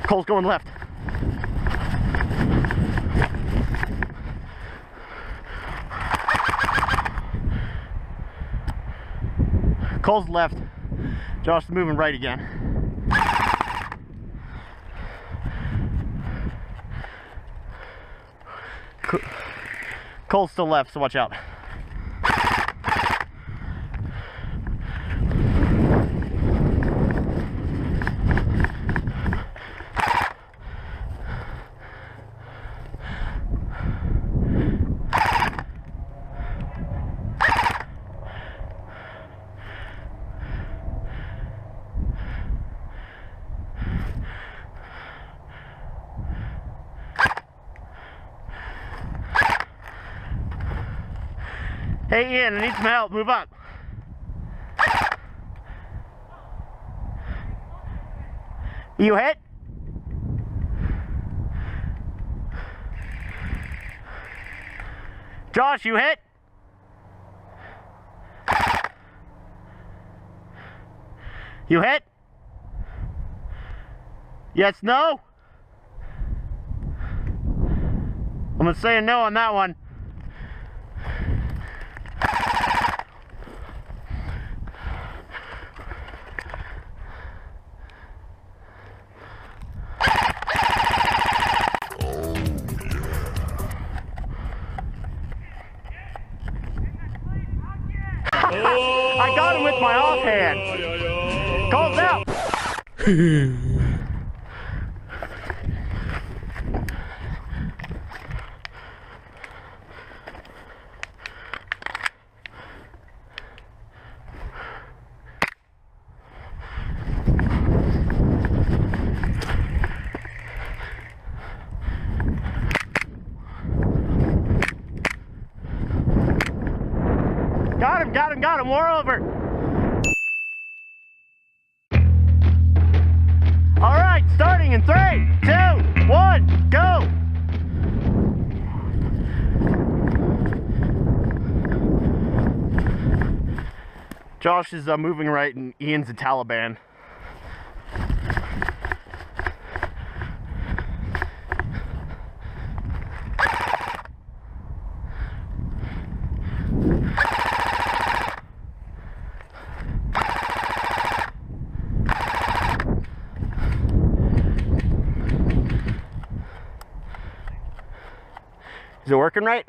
Cole's going left. Cole's left. Josh is moving right again. Cole's still left, so watch out. Hey Ian, I need some help. Move up. You hit? Josh, you hit? You hit? Yes, no? I'm gonna say a no on that one. I got him with my offhand. Calls out. Got him, we're over. All right, starting in 3, 2, 1, go. Josh is moving right and Ian's a Taliban. Is it working right?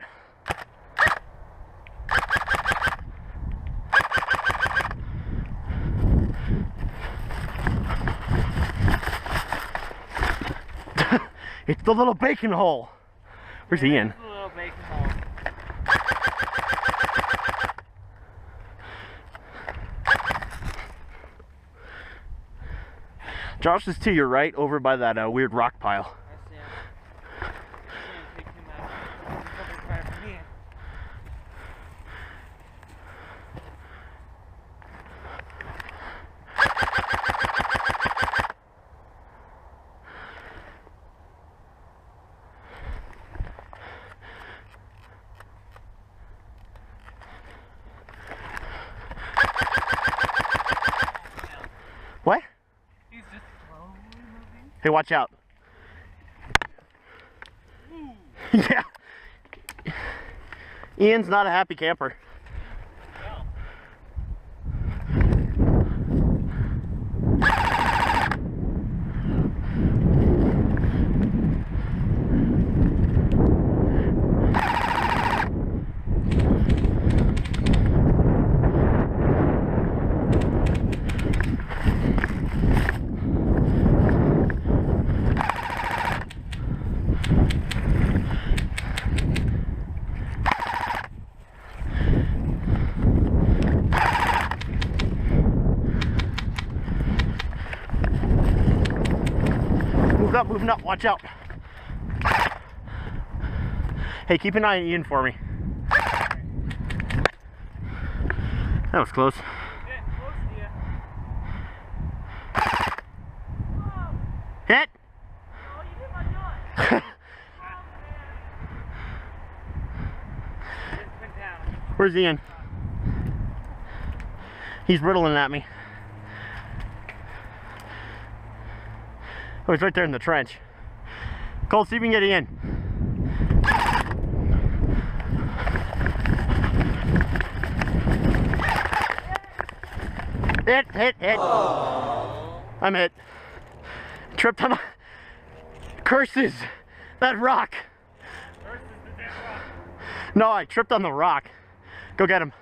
It's the little bacon hole. Where's Ian? The little bacon hole. Josh is to your right over by that weird rock pile. What? He's just slowly moving. Hey, watch out. Yeah. Ian's not a happy camper. Moving up, watch out. Hey, keep an eye on Ian for me. That was close. Hit! Oh, you did my gun. Where's Ian? He's riddling at me. Oh, he's right there in the trench. Cole, see if you can get in. Hit. I'm hit. Tripped on the... Curses! That rock! Versus the dead rock. No, I tripped on the rock. Go get him.